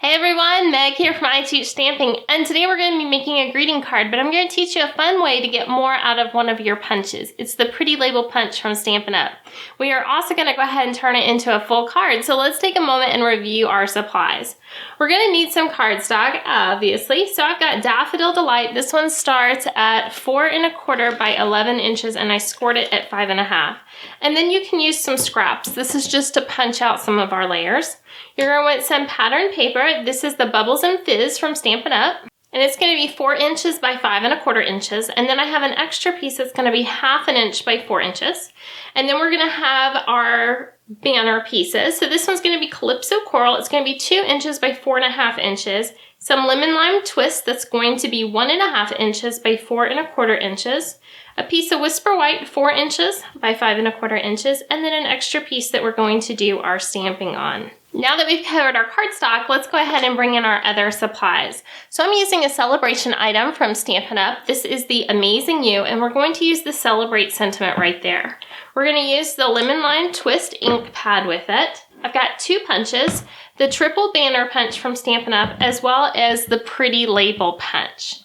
Hey everyone, Meg here from I Teach Stamping, and today we're going to be making a greeting card, but I'm going to teach you a fun way to get more out of one of your punches. It's the Pretty Label Punch from Stampin' Up. We are also going to go ahead and turn it into a full card, so let's take a moment and review our supplies. We're going to need some cardstock, obviously, so I've got Daffodil Delight. This one starts at 4 1/4 by 11 inches, and I scored it at 5 1/2. And then you can use some scraps. This is just to punch out some of our layers. You're going to want some pattern paper. This is the Bubbles and Fizz from Stampin' Up. And it's going to be 4 inches by 5 1/4 inches. And then I have an extra piece that's going to be 1/2 inch by 4 inches. And then we're going to have our banner pieces. So this one's going to be Calypso Coral. It's going to be 2 inches by 4 1/2 inches. Some Lemon Lime Twist that's going to be 1 1/2 inches by 4 1/4 inches. A piece of Whisper White, 4 inches by 5 1/4 inches. And then an extra piece that we're going to do our stamping on. Now that we've covered our cardstock, let's go ahead and bring in our other supplies. So I'm using a celebration item from Stampin' Up. This is the Amazing You, and we're going to use the Celebrate sentiment right there. We're going to use the Lemon Lime Twist ink pad with it. I've got 2 punches, the Triple Banner Punch from Stampin' Up, as well as the Pretty Label Punch.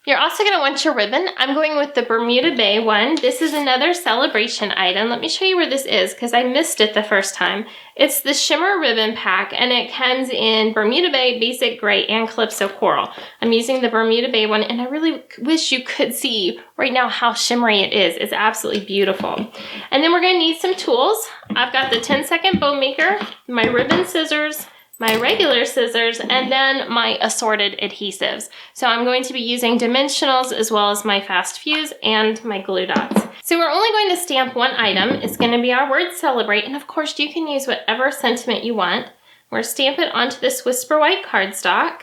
You're also going to want your ribbon. I'm going with the Bermuda Bay one. This is another celebration item. Let me show you where this is because I missed it the first time. It's the Shimmer Ribbon Pack, and it comes in Bermuda Bay, Basic Gray, and Calypso Coral. I'm using the Bermuda Bay one, and I really wish you could see right now how shimmery it is. It's absolutely beautiful. And then we're going to need some tools. I've got the 10-second bow maker, my ribbon scissors, my regular scissors, and then my assorted adhesives. So I'm going to be using dimensionals as well as my fast fuse and my glue dots. So we're only going to stamp one item. It's going to be our word celebrate, and of course you can use whatever sentiment you want. We're going to stamp it onto this Whisper White cardstock.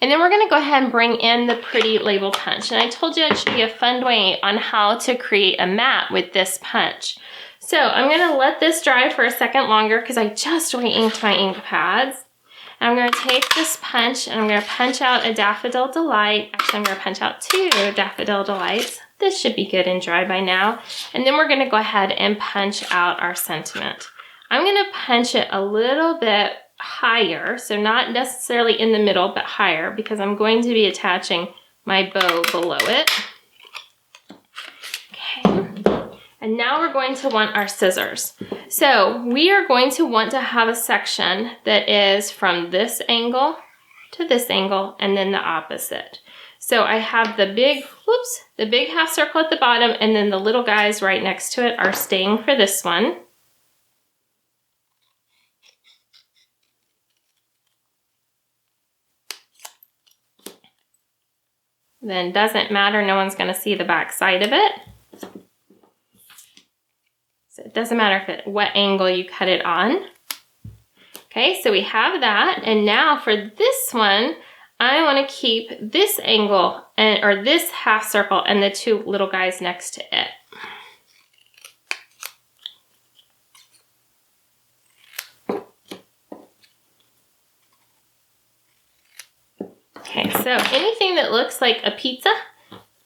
And then we're going to go ahead and bring in the Pretty Label Punch. And I told you it should be a fun way on how to create a mat with this punch. So I'm going to let this dry for a second longer because I just re-inked my ink pads. And I'm going to take this punch and I'm going to punch out a Daffodil Delight. Actually, I'm going to punch out 2 Daffodil Delights. This should be good and dry by now. And then we're going to go ahead and punch out our sentiment. I'm going to punch it a little bit higher, so not necessarily in the middle, but higher, because I'm going to be attaching my bow below it. Okay. And now we're going to want our scissors. So we are going to want to have a section that is from this angle to this angle and then the opposite. So I have the big, the big half circle at the bottom, and then the little guys right next to it are staying for this one. Then doesn't matter, no one's going to see the back side of it. So it doesn't matter what angle you cut it on. Okay, so we have that, and now for this one, I want to keep this angle or this half circle and the 2 little guys next to it. Okay, so anything that looks like a pizza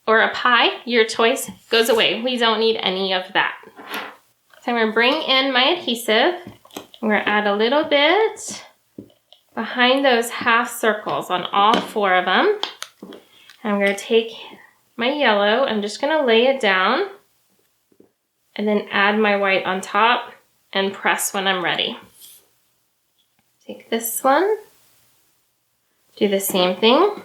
or a pie, your choice, goes away. We don't need any of that. So I'm going to bring in my adhesive. I'm going to add a little bit behind those half circles on all 4 of them. And I'm going to take my yellow, I'm just going to lay it down and then add my white on top and press when I'm ready. Take this one, do the same thing.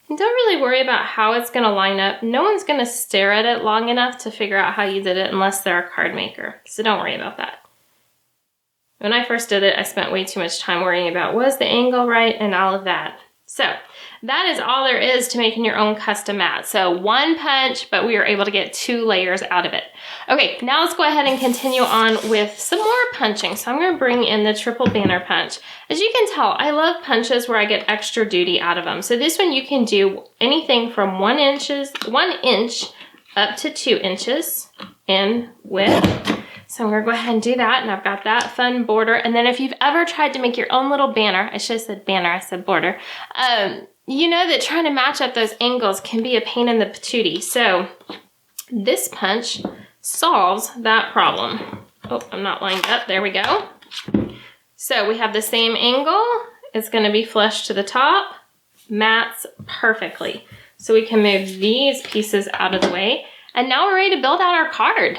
And don't really worry about how it's going to line up. No one's going to stare at it long enough to figure out how you did it unless they're a card maker. So don't worry about that. When I first did it, I spent way too much time worrying about was the angle right and all of that. So that is all there is to making your own custom mat. So 1 punch, but we were able to get 2 layers out of it. Okay, now let's go ahead and continue on with some more punching. So I'm going to bring in the Triple Banner Punch. As you can tell, I love punches where I get extra duty out of them. So this one you can do anything from 1 inch up to 2 inches in width. So I'm going to go ahead and do that, and I've got that fun border. And then if you've ever tried to make your own little banner, I should have said banner, I said border, you know that trying to match up those angles can be a pain in the patootie. So this punch solves that problem. Oh, I'm not lined up. There we go. So we have the same angle. It's going to be flush to the top. Mats perfectly. So we can move these pieces out of the way. And now we're ready to build out our card.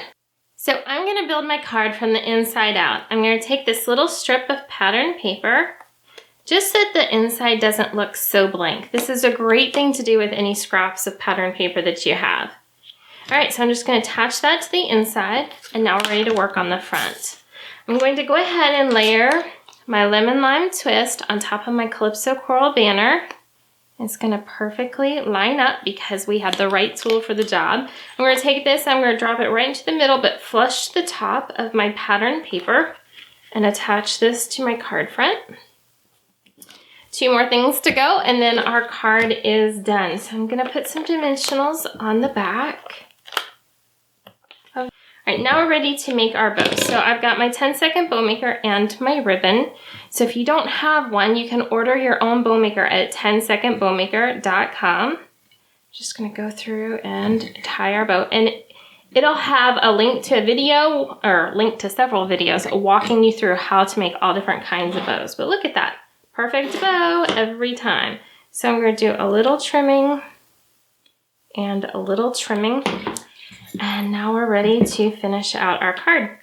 So I'm going to build my card from the inside out. I'm going to take this little strip of pattern paper, just so that the inside doesn't look so blank. This is a great thing to do with any scraps of pattern paper that you have. All right, so I'm just going to attach that to the inside, and now we're ready to work on the front. I'm going to go ahead and layer my lemon lime twist on top of my Calypso coral banner. It's going to perfectly line up because we have the right tool for the job. I'm going to take this, I'm going to drop it right into the middle, but flush the top of my pattern paper and attach this to my card front. 2 more things to go, and then our card is done. So I'm going to put some dimensionals on the back. All right, now we're ready to make our bow. So I've got my 10-second bow maker and my ribbon. So if you don't have one, you can order your own bow maker at 10secondbowmaker.com. Just going to go through and tie our bow, and it'll have a link to a video, or link to several videos walking you through how to make all different kinds of bows. But look at that. Perfect bow every time. So I'm going to do a little trimming and a little trimming. And now we're ready to finish out our card.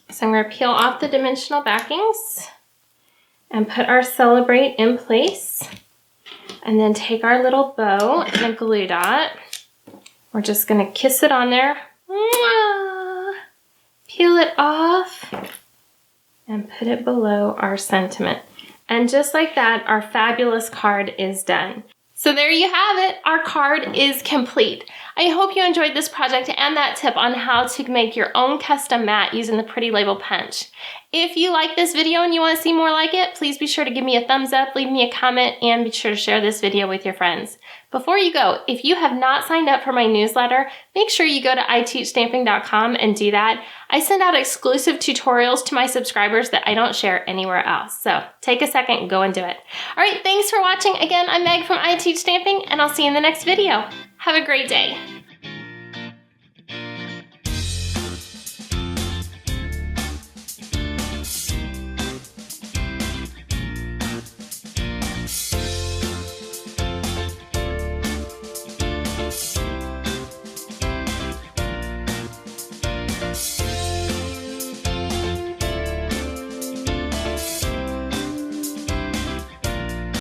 So I'm going to peel off the dimensional backings and put our Celebrate in place. And then take our little bow and a glue dot. We're just going to kiss it on there. Peel it off and put it below our sentiment. And just like that, our fabulous card is done. So there you have it. Our card is complete. I hope you enjoyed this project and that tip on how to make your own custom mat using the Pretty Label Punch. If you like this video and you want to see more like it, please be sure to give me a thumbs up, leave me a comment, and be sure to share this video with your friends. Before you go, if you have not signed up for my newsletter, make sure you go to iteachstamping.com and do that. I send out exclusive tutorials to my subscribers that I don't share anywhere else. So take a second and go and do it. All right, thanks for watching. Again, I'm Meg from I Teach Stamping, and I'll see you in the next video. Have a great day.